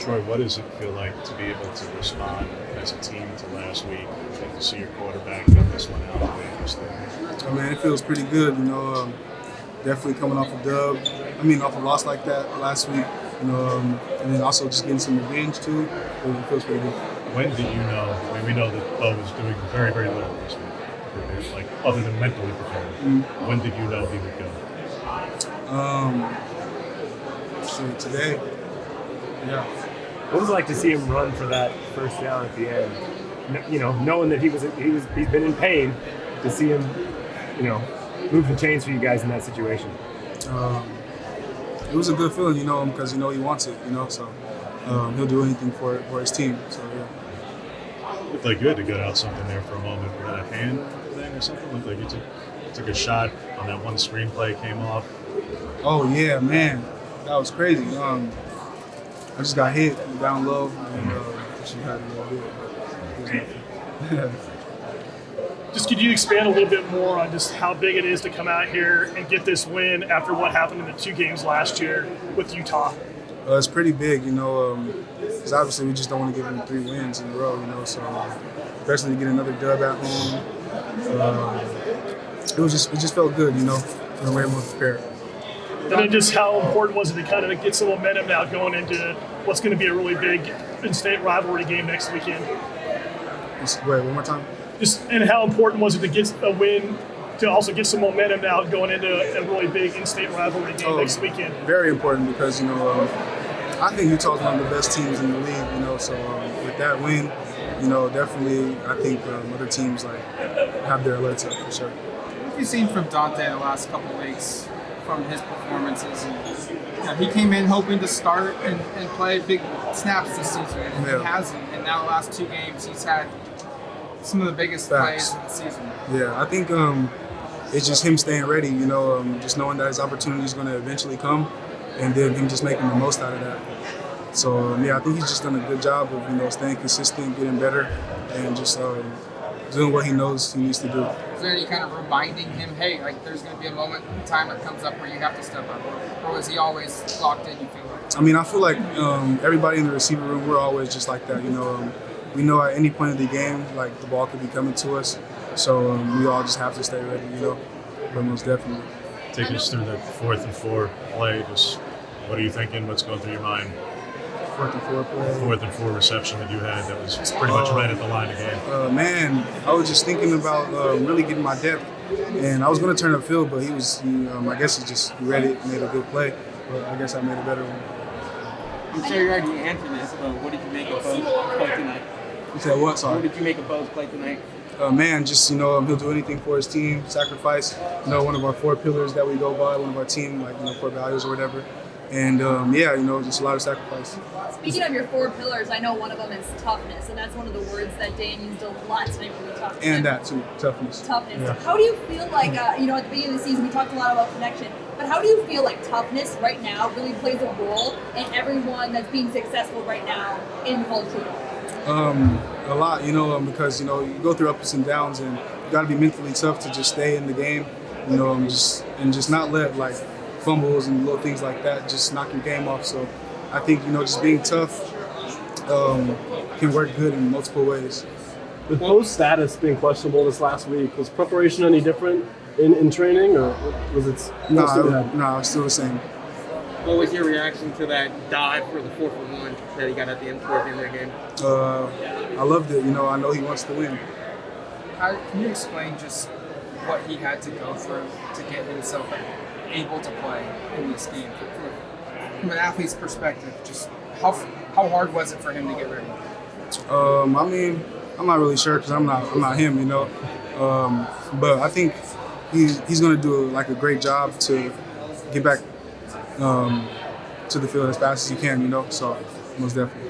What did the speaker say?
Troy, what does it feel like to be able to respond as a team to last week and to see your quarterback get this one out of the way of this thing? Oh, man, it feels pretty good, definitely coming off a dub. Off a loss like that last week, and then also just getting some revenge too. It feels pretty good. When did you know? We know that Bo was doing very, very little this week, like other than mentally prepared. Mm-hmm. When did you know he would go? Today. Yeah. What was it like to see him run for that first down at the end? Knowing that he's been in pain, to see him, move the chains for you guys in that situation. It was a good feeling, because he wants it, so he'll do anything for his team. So yeah. Looked like you had to get out something there for a moment. Was that a hand thing or something? Looked like you took a shot on that one screenplay, came off. Oh yeah, man, that was crazy. I just got hit down low and she had a little bit. Just could you expand a little bit more on just how big it is to come out here and get this win after what happened in the 2 games last year with Utah? It's pretty big, because obviously we just don't want to give them 3 wins in a row, so especially to get another dub at home. It just felt good, we were able to prepare. And then just how important was it to kind of get some momentum now going into what's going to be a really big in-state rivalry game next weekend? Wait, one more time? And how important was it to get a win, to also get some momentum now going into a really big in-state rivalry game next weekend? Very important because, I think Utah's one of the best teams in the league, so with that win, definitely I think other teams have their alerts up for sure. What have you seen from Dante the last couple of weeks from his performances? And, he came in hoping to start and play big snaps this season, and he hasn't. And now the last 2 games, he's had some of the biggest plays of the season. Yeah, I think it's just him staying ready, just knowing that his opportunity is going to eventually come, and then him just making the most out of that. So, I think he's just done a good job of, staying consistent, getting better, and just doing what he knows he needs to do. Is there any kind of reminding him, hey, there's going to be a moment in time that comes up where you have to step up? Or is he always locked in, you feel like? I feel like everybody in the receiver room, we're always just like that, We know at any point of the game, the ball could be coming to us. So we all just have to stay ready, but most definitely. Take us through the 4th and 4 play. Just what are you thinking? What's going through your mind? 4th and 4 play. 4th and 4 reception that you had that was pretty much right at the line of game. Man, I was just thinking about really getting my depth. And I was going to turn upfield, but I guess he read it, made a good play. But I guess I made a better one. I'm sure you already answered this, but what did you make of Bo's play tonight? You said what? Sorry. What did you make of Bo's play tonight? He'll do anything for his team, sacrifice, one of our 4 pillars that we go by, one of our team, core values or whatever. And just a lot of sacrifice. Speaking of your 4 pillars, I know one of them is toughness, and that's one of the words that Dan used a lot tonight when we talked. And that too, toughness. Toughness. Yeah. How do you feel like, at the beginning of the season, we talked a lot about connection, but how do you feel like toughness right now really plays a role in everyone that's being successful right now in college football? A lot, because, you go through ups and downs, and you got to be mentally tough to just stay in the game, just not let, fumbles and little things like that just knock your game off. So I think, just being tough can work good in multiple ways. With Bo's status being questionable this last week, was preparation any different in training, or was it No, it's still the same. What was your reaction to that dive for the 4th and 1 that he got at the end toward the end of the game? I loved it. I know he wants to win. Can you explain just what he had to go through to get himself able to play in this game? From an athlete's perspective, just how hard was it for him to get ready? I'm not really sure because I'm not him, but I think he's going to do a great job to get back to the field as fast as he can, so most definitely.